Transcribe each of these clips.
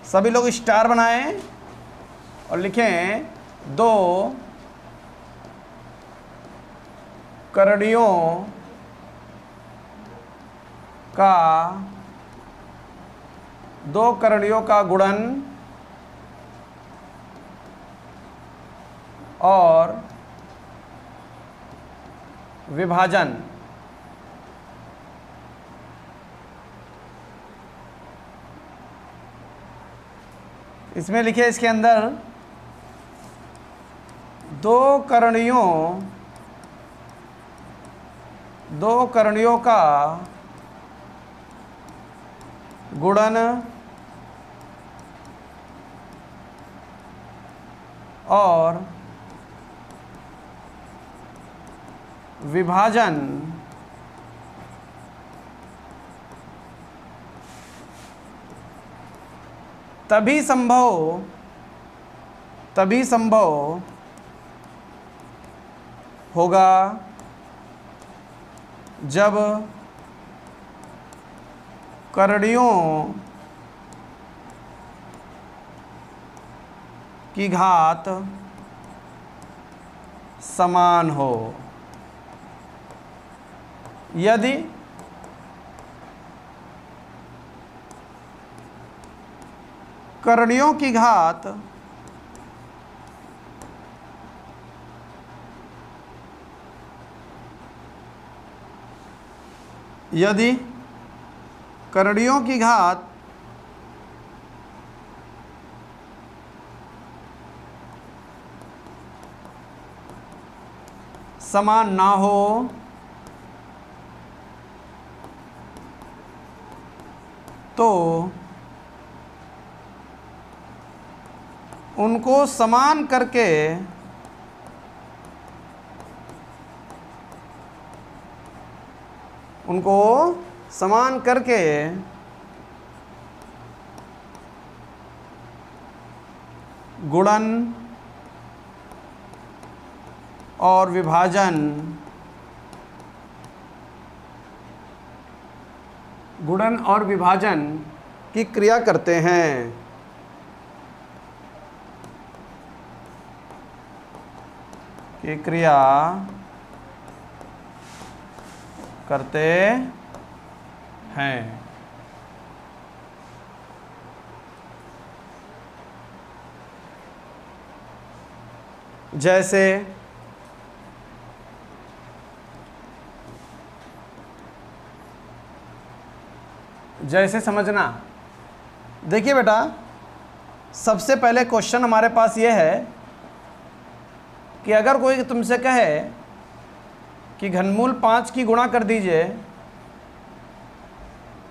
सभी लोग स्टार बनाएं और लिखें 2 करणियों का गुणन और विभाजन इसमें लिखे, इसके अंदर 2 करणियों का गुणन और विभाजन तभी संभव होगा जब करणियों की घात समान हो। यदि करणियों की घात समान ना हो तो उनको समान करके गुणन और विभाजन की क्रिया करते हैं। जैसे समझना, देखिए बेटा, सबसे पहले क्वेश्चन हमारे पास ये है कि अगर कोई तुमसे कहे कि घनमूल 5 की गुणा कर दीजिए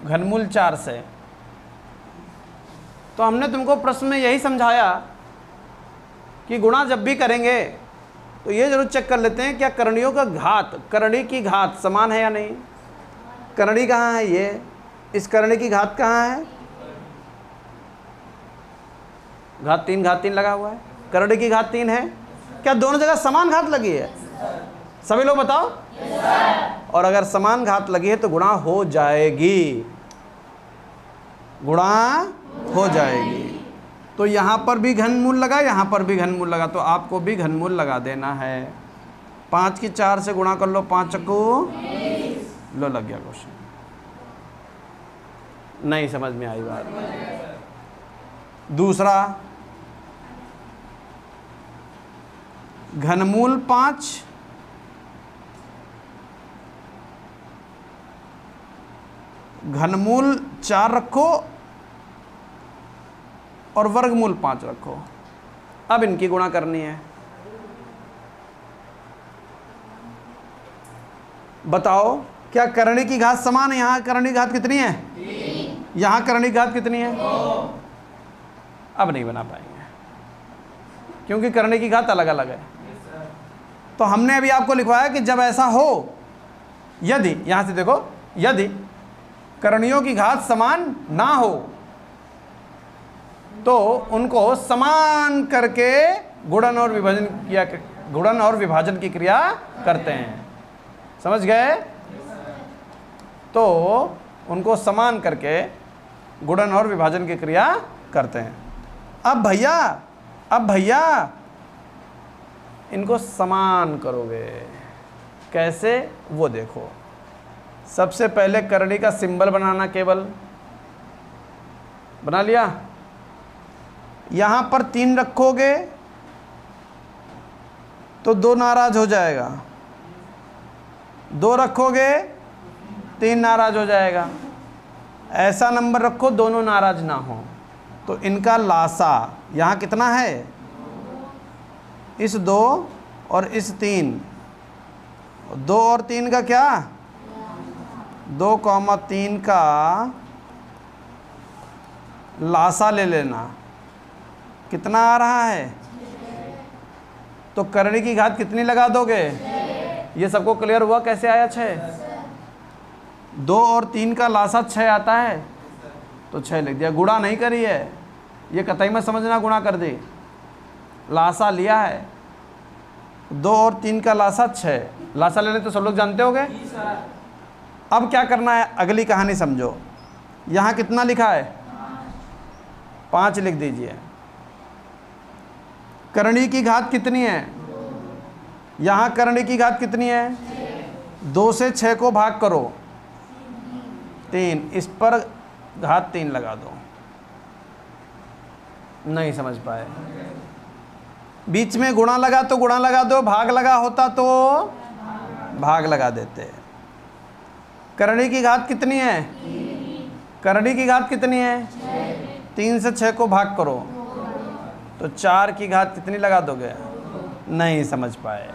घनमूल 4 से, तो हमने तुमको प्रश्न में यही समझाया कि गुणा जब भी करेंगे तो ये जरूर चेक कर लेते हैं क्या करणियों का घात, करणी की घात समान है या नहीं। करणी कहाँ है, ये इस करणी की घात कहाँ है, घात 3 लगा हुआ है, करणी की घात 3 है। क्या दोनों जगह समान घात लगी है? सभी लोग बताओ। और अगर समान घात लगी है तो गुणा हो जाएगी, तो यहाँ पर भी घनमूल लगा, यहाँ पर भी घनमूल लगा, तो आपको भी घनमूल लगा देना है। 5 की 4 से गुणा कर लो, 5 चक्कू लो, लग गया क्वेश्चन। नहीं समझ में आई बात। दूसरा, घनमूल 5 घनमूल 4 रखो और वर्गमूल 5 रखो। अब इनकी गुणा करनी है। बताओ क्या करणी की घात समान है? यहाँ करणी घात कितनी है? 3। यहाँ करणी घात कितनी है? 2। अब नहीं बना पाएंगे क्योंकि करणी की घात अलग अलग है। तो हमने अभी आपको लिखवाया कि जब ऐसा हो, यदि, यहां से देखो, यदि करणियों की घात समान ना हो तो उनको समान करके गुणन और विभाजन की क्रिया करते हैं। समझ गए? तो उनको समान करके गुणन और विभाजन की क्रिया करते हैं। अब भैया इनको समान करोगे कैसे वो देखो। सबसे पहले करनी का सिंबल बनाना, केवल बना लिया। यहां पर 3 रखोगे तो 2 नाराज हो जाएगा, 2 रखोगे 3 नाराज हो जाएगा। ऐसा नंबर रखो दोनों नाराज ना हो। तो इनका लासा यहाँ कितना है, इस 2 और इस 3, 2 और 3 का क्या, 2,3 का लासा ले लेना। कितना आ रहा है, तो करनी की घात कितनी लगा दोगे, ये सबको क्लियर हुआ कैसे आया 6। 2 और 3 का लासा 6 आता है तो 6 लिख दिया। गुणा नहीं करी है, ये कतई में समझना गुणा कर दी, लासा लिया है। 2 और 3 का लासा 6, लासा लेने तो सब लोग जानते होंगे। अब क्या करना है, अगली कहानी समझो। यहाँ कितना लिखा है, 5 लिख दीजिए। करणी की घात कितनी है, यहाँ करणी की घात कितनी है, 2 से 6 को भाग करो 3, इस पर घात 3 लगा दो। नहीं समझ पाए, बीच में गुणा लगा तो गुणा लगा दो, भाग लगा होता तो भाग लगा देते। करणी की घात कितनी है, करणी की घात कितनी है, 3 से 6 को भाग करो तो 4 की घात कितनी लगा दोगे। नहीं समझ पाए,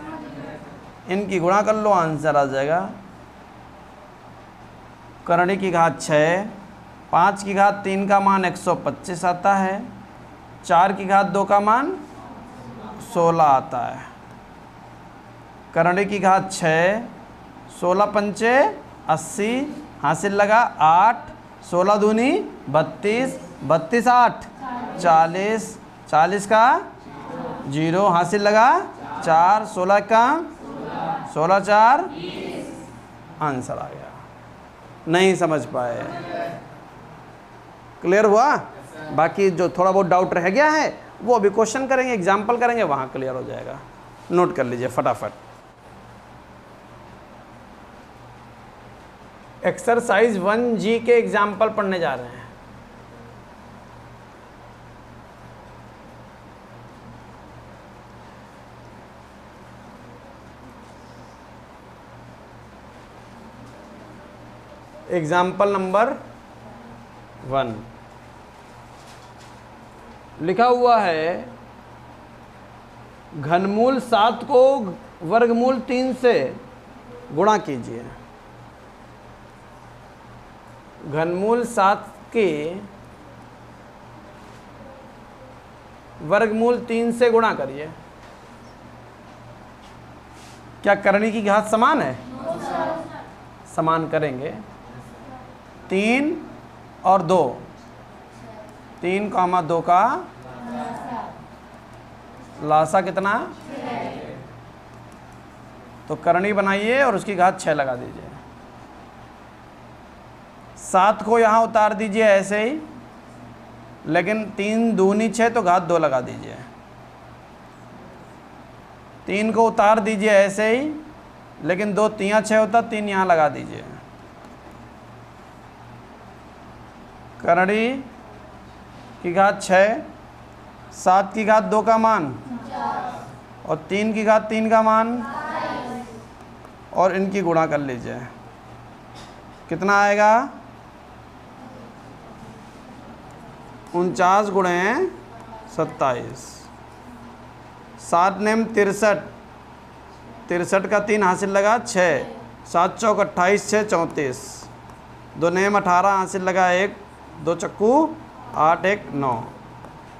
इनकी गुणा कर लो, आंसर आ जाएगा। करणी की घात 6, 5 की घात 3 का मान 125 आता है, 4 की घात 2 का मान 16 आता है। करणी की घात 6, 16 पंचे 80, हासिल लगा 8, 16 दूनी 32, 32 8 40, 40 का 0, हासिल लगा 4, 16 का 16 4, आंसर आ गया। नहीं समझ पाए, क्लियर हुआ। बाकी जो थोड़ा बहुत डाउट रह गया है वो अभी क्वेश्चन करेंगे, एग्जाम्पल करेंगे, वहाँ क्लियर हो जाएगा। नोट कर लीजिए फटाफट। एक्सरसाइज 1G के एग्जाम्पल पढ़ने जा रहे हैं। एग्जाम्पल नंबर 1 लिखा हुआ है, घनमूल 7 को वर्गमूल 3 से गुणा कीजिए। घनमूल 7 के वर्गमूल 3 से गुणा करिए। क्या करनी की घात समान है, समान करेंगे। 3 और 2, 3,2 का लासा कितना, तो करनी बनाइए और उसकी घात 6 लगा दीजिए। 7 को यहाँ उतार दीजिए ऐसे ही, लेकिन 3 दूनी 6 तो घात 2 लगा दीजिए। 3 को उतार दीजिए ऐसे ही, लेकिन 2 3 6 होता, 3 यहाँ लगा दीजिए। करणी की घात 6, 7 की घात 2 का मान और 3 की घात 3 का मान, और इनकी गुणा कर लीजिए। कितना आएगा, 49 गुणे 27, 7 नेम 63, 63 का 3 हासिल लगा 6, 7 चौक 28, 6 34, 2 नेम 18 हासिल लगा 1, 2 चक्कू 8 1 9,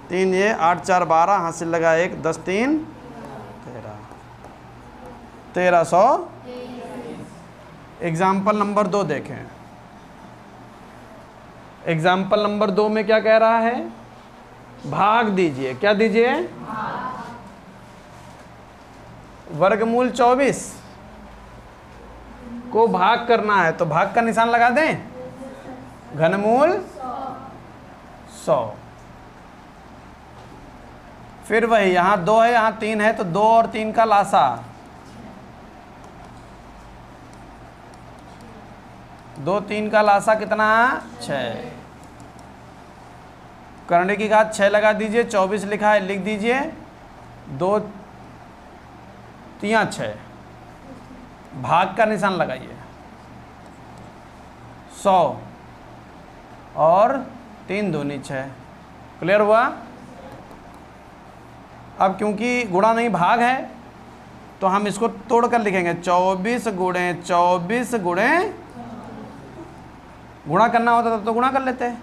3 ये 8 4 12 हासिल लगा 1, 10 3 13, 1300। एग्जाम्पल नंबर 2 देखें। एग्जाम्पल नंबर 2 में क्या कह रहा है, भाग दीजिए। क्या दीजिए, वर्गमूल 24 को भाग करना है, तो भाग का निशान लगा दें। घनमूल 100, फिर वही, यहाँ 2 है यहाँ 3 है, तो 2 और 3 का लासा 2 3 का लासा कितना 6। करने की घात 6 लगा दीजिए, 24 लिखा है लिख दीजिए, 2 3 6, भाग का निशान लगाइए, 100 और 3 दूनी 6। क्लियर हुआ? अब क्योंकि गुणा नहीं भाग है तो हम इसको तोड़कर लिखेंगे, 24 गुणे 24 गुणे, गुणा करना होता तब तो गुणा कर लेते हैं,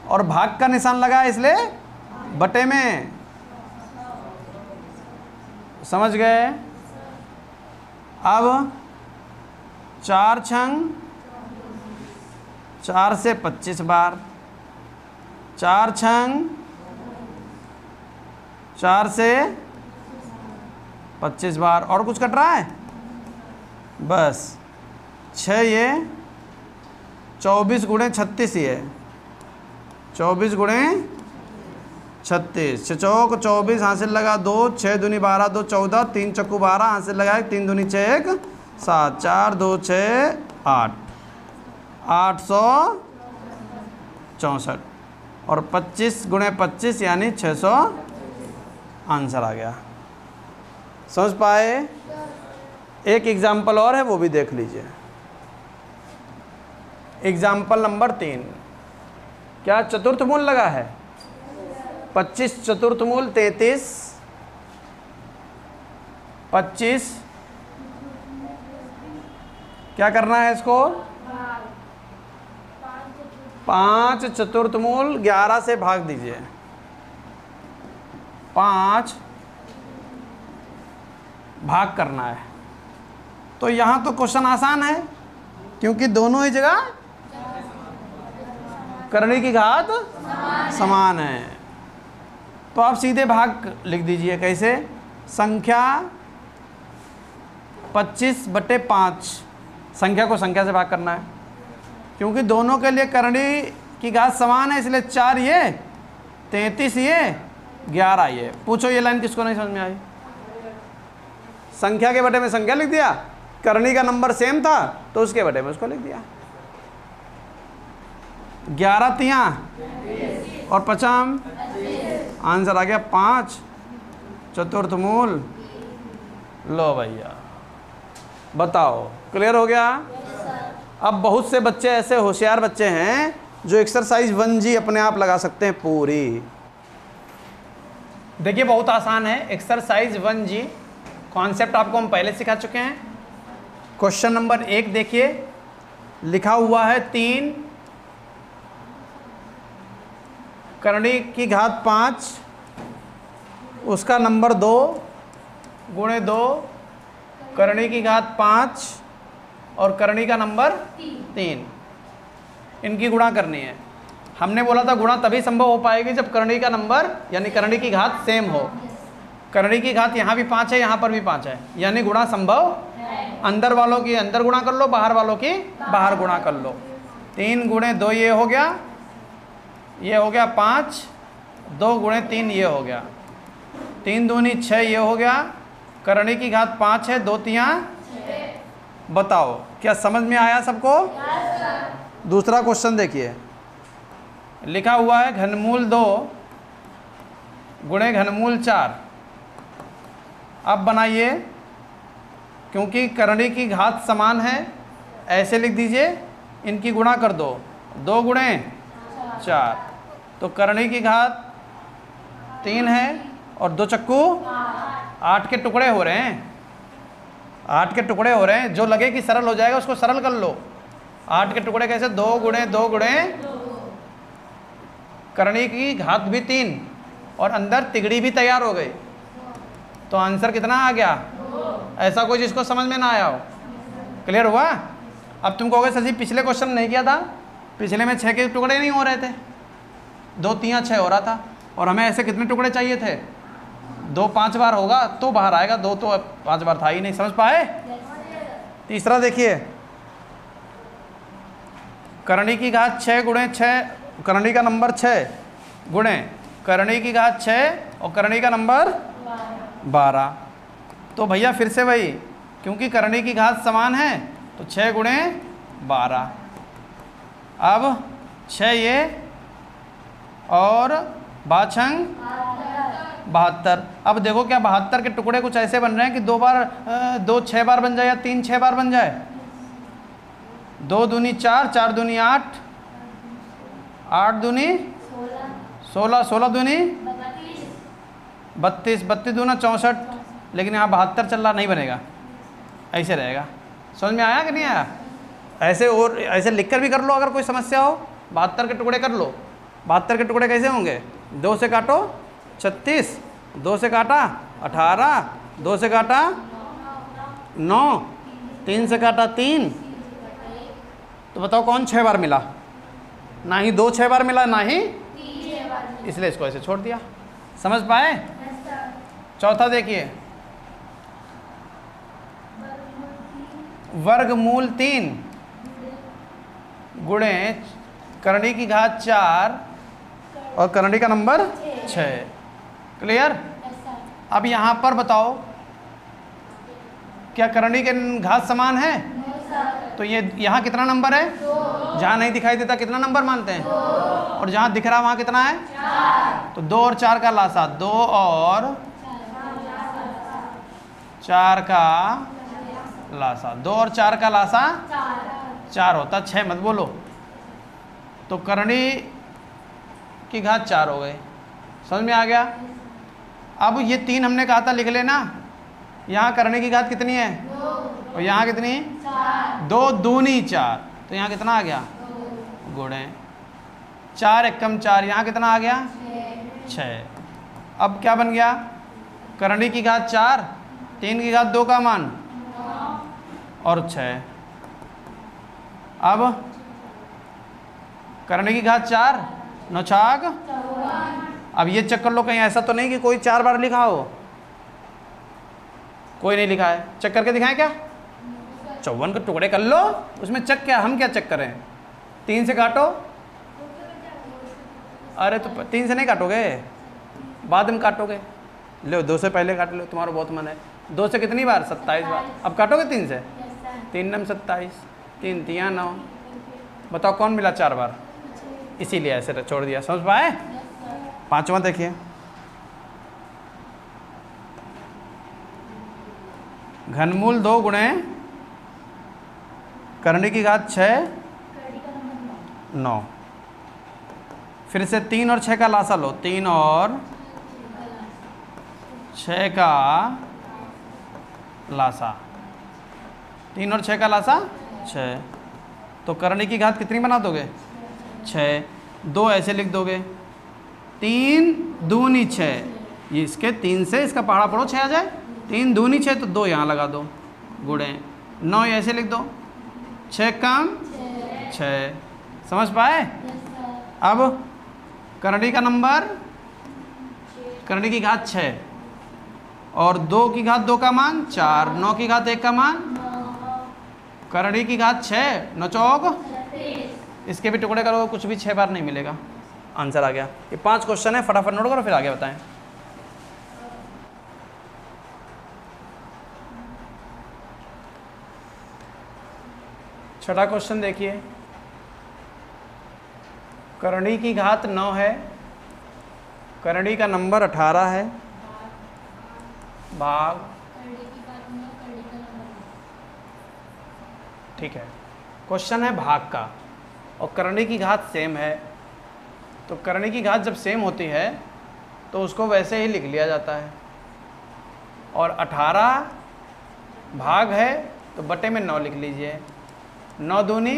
और भाग का निशान लगा इसलिए बटे में। समझ गए? अब 4 छंग 4 से 25 बार, 4 छंग 4 से 25 बार। और कुछ कट रहा है? बस 6 ये 24 गुणे 36 ये 24 गुणे 36, 6 चौक 24, हासिल लगा 2, 6 दूनी 12, 2 14, 3 चक्कू 12, हासिल लगाए 3 दूनी 6 1 7, 4 2 6 8, 864, और 25 गुणे 25 यानी 600 आंसर आ गया। समझ पाए? एक एग्जाम्पल और है, वो भी देख लीजिए। एग्जाम्पल नंबर 3, क्या चतुर्थ मूल लगा है? 25 चतुर्थ मूल 33, 25 क्या करना है इसको? 5 चतुर्थ मूल 11 से भाग दीजिए, 5 भाग करना है। तो यहाँ तो क्वेश्चन आसान है क्योंकि दोनों ही जगह करने की घात समान है। तो आप सीधे भाग लिख दीजिए। कैसे? संख्या 25/5, संख्या को संख्या से भाग करना है क्योंकि दोनों के लिए करनी की घात समान है, इसलिए 4 ये 33 ये 11 ये। पूछो ये लाइन किसको नहीं समझ में आई? संख्या के बटे में संख्या लिख दिया, करनी का नंबर सेम था तो उसके बटे में उसको लिख दिया। 11 तियां और 50, आंसर आ गया 5 चतुर्थ मूल। लो भैया बताओ, क्लियर हो गया? अब बहुत से बच्चे ऐसे होशियार बच्चे हैं जो एक्सरसाइज 1G अपने आप लगा सकते हैं पूरी। देखिए बहुत आसान है एक्सरसाइज 1G, कॉन्सेप्ट आपको हम पहले सिखा चुके हैं। क्वेश्चन नंबर 1 देखिए, लिखा हुआ है 3 करनी की घात 5, उसका नंबर 2 गुणे 2 करनी की घात 5 और करनी का नंबर 3, इनकी गुणा करनी है। हमने बोला था गुणा तभी संभव हो पाएगी जब करनी का नंबर यानी करनी की घात सेम हो। करनी की घात यहाँ भी 5 है, यहाँ पर भी 5 है, यानी गुणा संभव। अंदर वालों की अंदर गुणा कर लो, बाहर वालों की बाहर गुणा कर लो। 3 गुणे 2 ये हो गया, ये हो गया 5, 2 गुणे 3 ये हो गया, 3 दूनी 6 ये हो गया, करनी की घात 5 है, 2 तियां। बताओ क्या समझ में आया सबको? दूसरा क्वेश्चन देखिए, लिखा हुआ है घनमूल 2 गुणे घनमूल 4। अब बनाइए, क्योंकि करनी की घात समान है ऐसे लिख दीजिए, इनकी गुणा कर दो, 2 गुणे 4, तो करनी की घात 3 है और 2 चक्कू 8 के टुकड़े हो रहे हैं, 8 के टुकड़े हो रहे हैं। जो लगे कि सरल हो जाएगा उसको सरल कर लो। 8 के टुकड़े कैसे? 2 गुणे 2 गुणे करनी की घात भी 3 और अंदर तिगड़ी भी तैयार हो गई, तो आंसर कितना आ गया? ऐसा कोई जिसको समझ में ना आया हो। क्लियर हुआ? अब तुम कहोगे सर जी पिछले क्वेश्चन नहीं किया था, पिछले में 6 के टुकड़े नहीं हो रहे थे, 2 3 6 हो रहा था, और हमें ऐसे कितने टुकड़े चाहिए थे? 2 5 बार होगा तो बाहर आएगा, 2 तो 5 बार था ही नहीं। समझ पाए? तीसरा देखिए, करनी की घात 6 गुणे 6, करनी का नंबर 6 गुणे करणी की घात 6 और करणी का नंबर 12। तो भैया फिर से वही, क्योंकि करणी की घात समान है तो 6 गुणे 12। अब 6 ये और 5 72। अब देखो क्या 72 के टुकड़े कुछ ऐसे बन रहे हैं कि 2 बार 2 6 बार बन जाए या 3 6 बार बन जाए। 2 दूनी 4, 4 दूनी 8, 8 दूनी 16, 16 दूनी 32, 32 दूना 64। लेकिन यहाँ 72 चल रहा, नहीं बनेगा, ऐसे रहेगा। समझ में आया कि नहीं आया? ऐसे और ऐसे लिख कर भी कर लो अगर कोई समस्या हो। 72 के टुकड़े कर लो। 72 के टुकड़े कैसे होंगे? 2 से काटो 36, 2 से काटा 18, 2 से काटा 9, 3 से काटा 3। तो बताओ कौन 6 बार मिला? ना ही 2 6 बार मिला, ना ही, इसलिए इसको ऐसे छोड़ दिया। समझ पाए? चौथा देखिए, वर्गमूल 3 गुणे करणी की घात 4 और करणी का नंबर 6। क्लियर? अब यहाँ पर बताओ क्या करणी के घात समान है? तो ये यहाँ कितना नंबर है? जहाँ नहीं दिखाई देता कितना नंबर मानते हैं? और जहाँ दिख रहा वहाँ कितना है? 4। तो 2 और 4 का लासा, 2 और 4 का लासा, 2 और 4 का लासा 4 होता, 6 मत बोलो। तो करणी की घात 4 हो गए। समझ में आ गया? अब ये 3 हमने कहा था लिख लेना। यहाँ करणी की घात कितनी है? 2। और यहाँ कितनी? 4। 2 दूनी 4, तो यहाँ कितना आ गया? गुणे 4 एकम 4, यहाँ कितना आ गया? 6। अब क्या बन गया? करणी की घात 4, 3 की घात 2 का मान और 6। अब करणी की घात 4, 9 छाक। अब ये चेक कर लो कहीं ऐसा तो नहीं कि कोई 4 बार लिखा हो। कोई नहीं लिखा है, चेक करके दिखाएं क्या? 54 के टुकड़े कर लो, उसमें चेक क्या, हम क्या चेक करें? 3 से काटो। अरे तो 3 से नहीं काटोगे, बाद में काटोगे। लो 2 से पहले काट लो, तुम्हारा बहुत मन है। 2 से कितनी बार? 27 बार। अब काटोगे 3 से? 3 नम 27, 3 तिया 9। बताओ कौन मिला 4 बार? इसीलिए ऐसे छोड़ दिया। समझ पाए? पांचवा देखिए, घनमूल 2 गुणे करणी की घात 6 9। फिर से 3 और 6 का लासा लो, 3 और 6 का लासा, 3 और 6 का लासा 6। तो करणी की घात कितनी बना दोगे? 6। 2 ऐसे लिख दोगे, 3 दूनी 6, ये इसके 3 से इसका पहाड़ा पढ़ो 6 आ जाए। 3 दूनी 6, तो 2 यहाँ लगा दो, गुणे 9 ऐसे लिख दो, 6 कम 6। समझ पाए? अब करणी का नंबर, करणी की घात 6 और 2 की घात 2 का मान 4, 9 की घात 1 का मान, करणी की घात 6, 9 चौक, इसके भी टुकड़े करोगे कुछ भी 6 बार नहीं मिलेगा। आंसर आ गया। ये 5 क्वेश्चन है, फटाफट नोट करो फिर आगे बताएं। छठा क्वेश्चन देखिए, करणी की घात 9 है, करणी का नंबर 18 है, भाग, ठीक है। क्वेश्चन है भाग का और करणी की घात सेम है। तो करणी की घात जब सेम होती है तो उसको वैसे ही लिख लिया जाता है। और 18 भाग है तो बटे में 9 लिख लीजिए। 9 दूनी,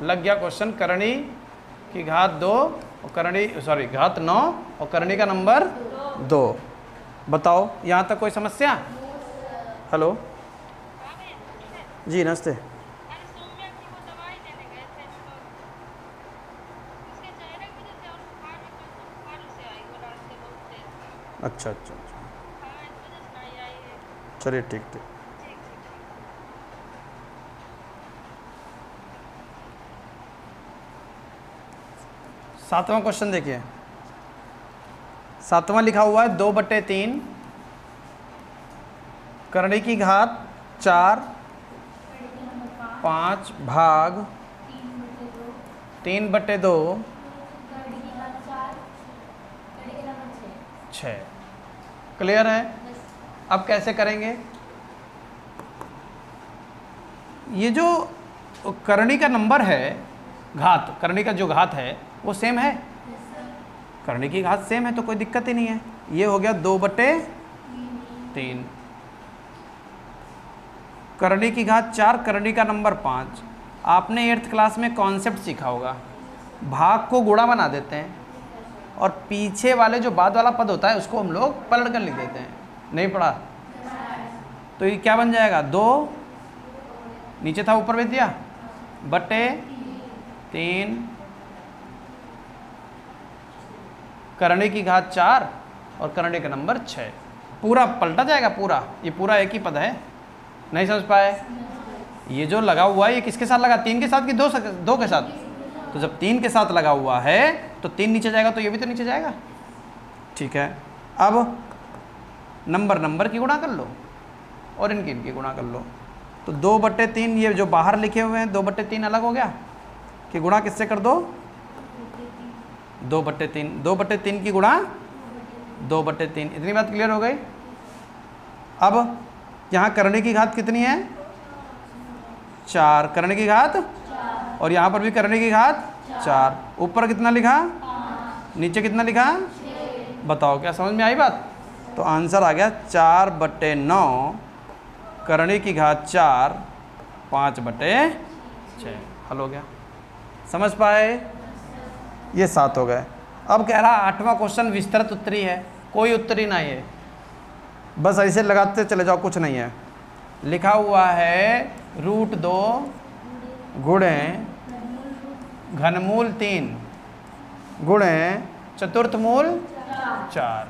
लग गया क्वेश्चन। करणी की घात 2 और करणी घात 9 और करणी का नंबर 2। बताओ यहाँ तक कोई समस्या? हेलो जी, नमस्ते। अच्छा अच्छा अच्छा, चलिए ठीक ठीक। सातवां क्वेश्चन देखिए, सातवां लिखा हुआ है 2/3 करने की घात 4 5 भाग 3/2 6। क्लियर है? अब कैसे करेंगे? ये जो करनी का नंबर है, घात, करनी का जो घात है वो सेम है, करनी की घात सेम है तो कोई दिक्कत ही नहीं है। ये हो गया 2/3, करनी की घात 4, करनी का नंबर 5। आपने 8th क्लास में कॉन्सेप्ट सीखा होगा, भाग को गुणा बना देते हैं और पीछे वाले जो बाद वाला पद होता है उसको हम लोग पलट कर लिख देते हैं। नहीं पढ़ा? तो ये क्या बन जाएगा? 2 नीचे था ऊपर भेज दिया बटे 3 करने की घात 4 और करने का नंबर 6। पूरा पलटा जाएगा, पूरा ये पूरा एक ही पद है। नहीं समझ पाए? ये जो लगा हुआ है ये किसके साथ लगा? 3 के साथ कि 2 के साथ? तो जब 3 के साथ लगा हुआ है तो 3 नीचे जाएगा तो ये भी तो नीचे जाएगा। ठीक है, अब नंबर की गुणा कर लो और इनकी गुणा कर लो। तो 2/3 ये जो बाहर लिखे हुए हैं 2/3 अलग हो गया कि गुणा किससे कर दो? 2/3। 2/3 की गुणा 2/3। इतनी बात क्लियर हो गई? अब यहाँ करने की घात कितनी है? 4 करने की घात, और यहाँ पर भी करने की घात 4। ऊपर कितना लिखा? नीचे कितना लिखा? बताओ क्या समझ में आई बात? तो आंसर आ गया 4/9 करने की घात 4 5/6। हल हो गया। समझ पाए? ये 7 हो गए। अब कह रहा 8वां क्वेश्चन विस्तृत उत्तरी है, कोई उत्तरी नहीं है, बस ऐसे लगाते चले जाओ, कुछ नहीं है। लिखा हुआ है √2 गुणे घनमूल 3 गुणे चतुर्थ मूल 4।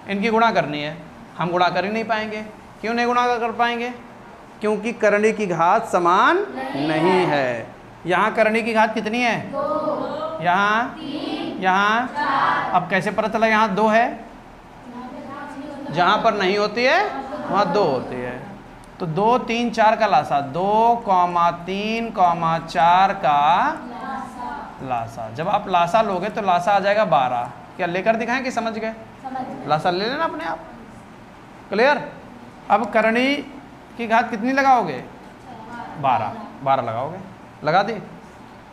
इनकी गुणा करनी है। हम गुणा कर ही नहीं पाएंगे। क्यों नहीं गुणा कर पाएंगे? क्योंकि करने की घात समान नहीं है। यहाँ करने की घात कितनी है? 2। यहाँ अब कैसे पता चला यहाँ 2 है? जहाँ पर नहीं होती है वहाँ 2 होती है। तो 2 3 4 का लासा, 2, 3, 4 का लासा। जब आप लासा लोगे तो लासा आ जाएगा 12। क्या लेकर दिखाएं कि समझ गए? लासा ले लेना अपने आप। क्लियर? अब करनी की घात कितनी लगाओगे? 12 लगाओगे। लगा दी।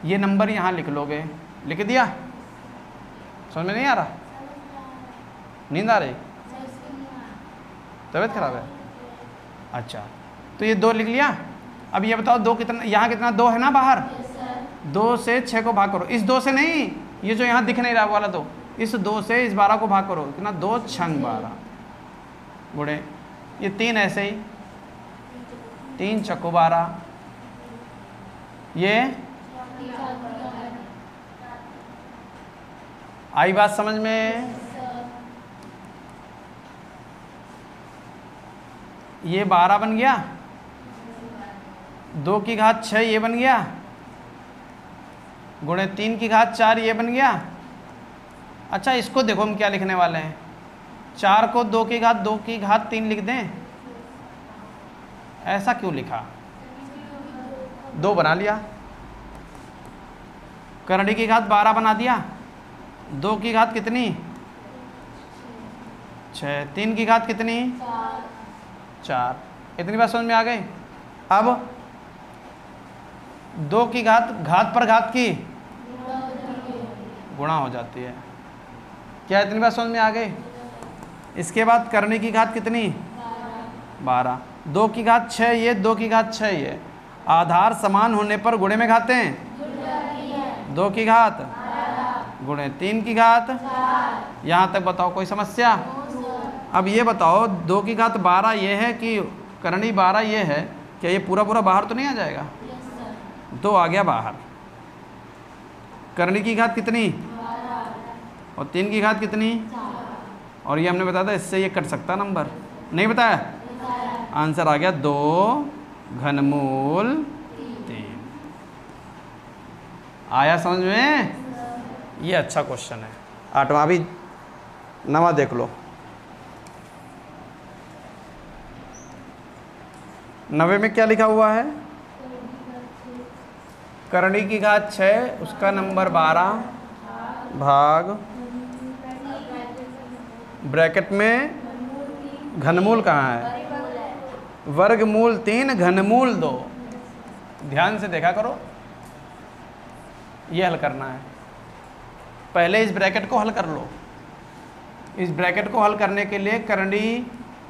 ये नंबर यहाँ लिख लोगे। लिख दिया? समझ में नहीं आ रहा? नींद आ रही? तबीयत खराब है? अच्छा, तो ये 2 लिख लिया। अब ये बताओ 2 कितना, यहाँ कितना 2 है ना बाहर? 2 से 6 को भाग करो। इस 2 से नहीं, ये जो यहाँ दिख नहीं रहा वाला 2, इस 2 से इस 12 को भाग करो। कितना? 2 छंग 12 गुणे ये 3 ऐसे ही 3 चक्को 12। ये आई बात समझ में? ये 12 बन गया, 2 की घात 6 ये बन गया, गुणे 3 की घात 4 ये बन गया। अच्छा, इसको देखो हम क्या लिखने वाले हैं। 4 को 2 की घात 3 लिख दें। ऐसा क्यों लिखा? 2 बना लिया। करनी की घात 12 बना दिया। 2 की घात कितनी? 6। 3 की घात कितनी? 4। इतनी बात समझ में आ गई? अब 2 की घात पर घात की गुणा हो जाती है। क्या इतनी बात समझ में आ गई? इसके बाद करने की घात कितनी? 12। 2 की घात 6 ये, 2 की घात 6 ये। आधार समान होने पर गुणे में घाते हैं। 2 की घात गुणे 3 की घात। यहाँ तक बताओ कोई समस्या? अब ये बताओ 2 की घात 12 ये है कि करनी 12 ये है, क्या ये पूरा बाहर तो नहीं आ जाएगा? 2 आ गया बाहर। करनी की घात कितनी? और 3 की घात कितनी? और ये हमने बताया था इससे ये कट सकता नंबर, नहीं बताया? आंसर आ गया 2 घनमूल 3। आया समझ में? ये अच्छा क्वेश्चन है। 8वां भी नवा देख लो। 90 में क्या लिखा हुआ है? करणी की घात 6 उसका नंबर 12 भाग ब्रैकेट में घनमूल कहाँ है? वर्गमूल 3 घनमूल 2। ध्यान से देखा करो, ये हल करना है। पहले इस ब्रैकेट को हल कर लो। इस ब्रैकेट को हल करने के लिए करणी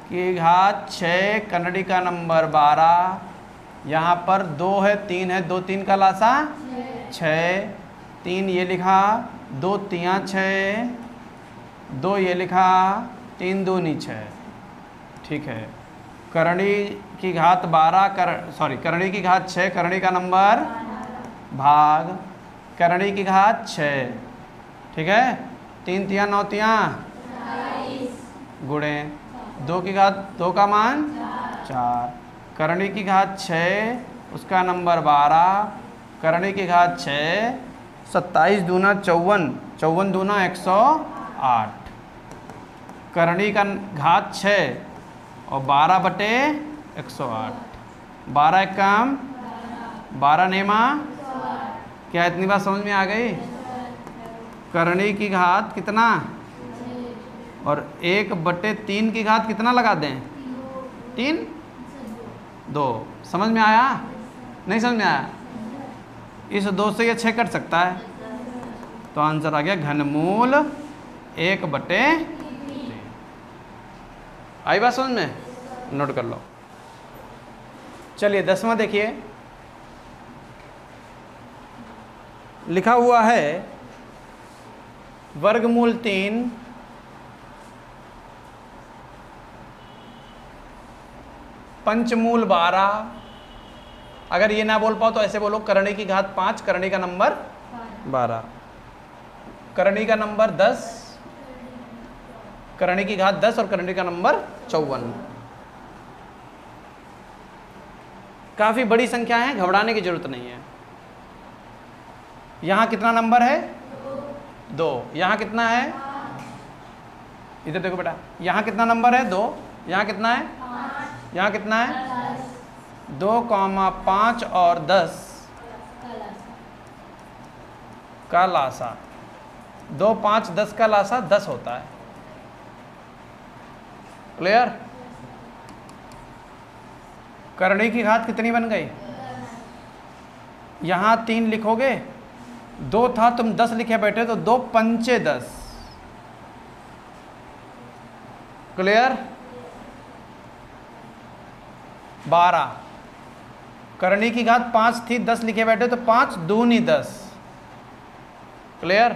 की घात 6 करणी का नंबर 12, यहाँ पर 2 है 3 है, 2 3 का लासा 6, 3 ये लिखा, 2 3 6, 2 ये लिखा, 3 दूनी 6। ठीक है, करणी की घात 12 करणी की घात 6 करणी का नंबर भाग करणी की घात 6। ठीक है, 3 3 9 3 गुणे 2 की घात 2 का मान 4। करणी की घात 6 उसका नंबर 12, करणी की घात 6, 27 दूना 54, 54 दूना 108। करणी का घात 6 और 12 बटे 108, 12 एक काम 12 नेमा। क्या इतनी बात समझ में आ गई? करणी की घात कितना और 1 बटे 3 की घात कितना लगा दें? 3 2। समझ में आया? नहीं समझ में आया? इस 2 से ये 6 कट सकता है, तो आंसर आ गया घनमूल 1 बटे 3। आई बात समझ में? नोट कर लो। चलिए 10वां देखिए, लिखा हुआ है वर्गमूल 3 पंचमूल 12। अगर ये ना बोल पाओ तो ऐसे बोलो, करणी की घात 5 करणी का नंबर 12, करणी का नंबर 10, करणी की घात 10 और करणी का नंबर 54। काफी बड़ी संख्या है, घबराने की जरूरत नहीं है। यहां कितना नंबर है? 2। यहां कितना है? इधर देखो बेटा, यहां कितना नंबर है? 2। यहां कितना है? यहाँ कितना है? 2, 5 और 10 का लासा। 2 5 10 का लासा 10 होता है। क्लियर? करणी की घात कितनी बन गई? यहाँ 3 लिखोगे, 2 था तुम 10 लिखे बैठे, तो 2 पंचे 10। क्लियर? 12। करणी की घात 5 थी, 10 लिखे बैठे, तो 5 दूनी 10। क्लियर?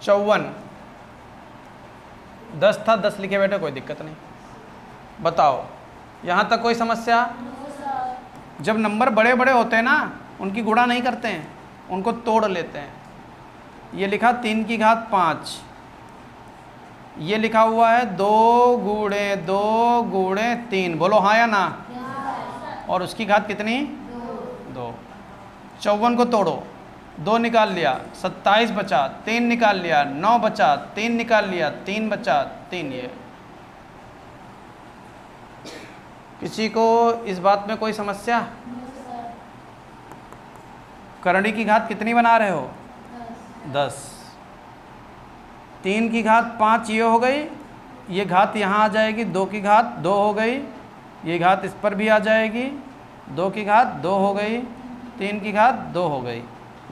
54। 10 था, 10 लिखे बैठे, कोई दिक्कत नहीं। बताओ यहाँ तक कोई समस्या? जब नंबर बड़े बड़े होते हैं ना, उनकी गुणा नहीं करते हैं, उनको तोड़ लेते हैं। ये लिखा 3 की घात 5, ये लिखा हुआ है 2 गुणे 2 गुणे 3। बोलो हाँ या ना? और उसकी घात कितनी? 2। 54 को तोड़ो, 2 निकाल लिया, 27 बचा, 3 निकाल लिया, 9 बचा, 3 निकाल लिया, 3 बचा, 3। ये किसी को इस बात में कोई समस्या? करणी की घात कितनी बना रहे हो? 10। 3 की घात 5 ये हो गई, ये घात यहाँ आ जाएगी, 2 की घात 2 हो गई, ये घात इस पर भी आ जाएगी, 2 की घात 2 हो गई, 3 की घात 2 हो गई।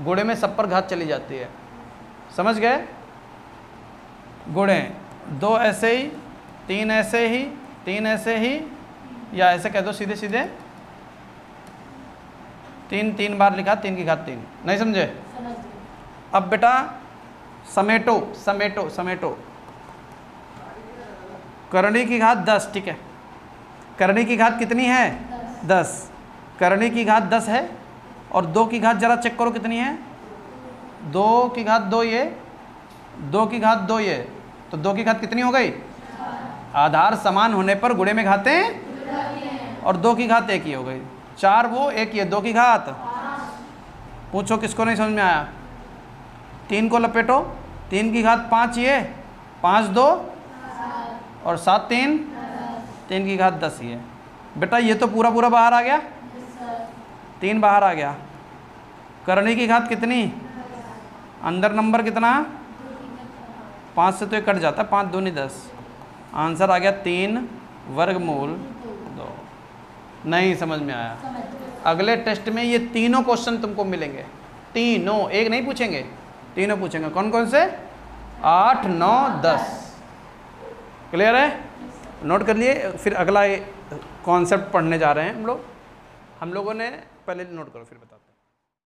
गुणे में सब पर घात चली जाती है, समझ गए? गुणे 2 ऐसे ही, 3 ऐसे ही, 3 ऐसे ही, या ऐसे कह दो सीधे सीधे, 3 3 बार लिखा, 3 की घात 3। नहीं समझे? अब बेटा समेटो समेटो समेटो। करणी की घात 10, ठीक है। करणी की घात कितनी है? 10। करणी की घात 10 है, और 2 की घात जरा चेक करो कितनी है? 2 की घात 2 ये, 2 की घात 2 ये, तो 2 की घात कितनी हो गई? आधार समान होने पर गुणे में घातें, और 2 की घात 1 ही हो गई। 4 वो 1 ये, 2 की घात। पूछो किसको नहीं समझ में आया? 3 को लपेटो, 3 की घात 5 ये, 5 2 और 7 3, 3 की घात 10 ये। बेटा ये तो पूरा पूरा बाहर आ गया, 3 बाहर आ गया। करनी की घात कितनी, अंदर नंबर कितना, 5 से तो ये कट जाता है, 5 दूनी 10। आंसर आ गया 3 वर्गमूल 2। नहीं समझ में आया? अगले टेस्ट में ये तीनों क्वेश्चन तुमको मिलेंगे, तीनों, एक नहीं पूछेंगे, तीनों पूछेंगे। कौन कौन से? 8 9 10। क्लियर है? नोट कर लिए। फिर अगला कॉन्सेप्ट पढ़ने जा रहे हैं हम लोग। हम लोगों ने पहले नोट करो फिर बता।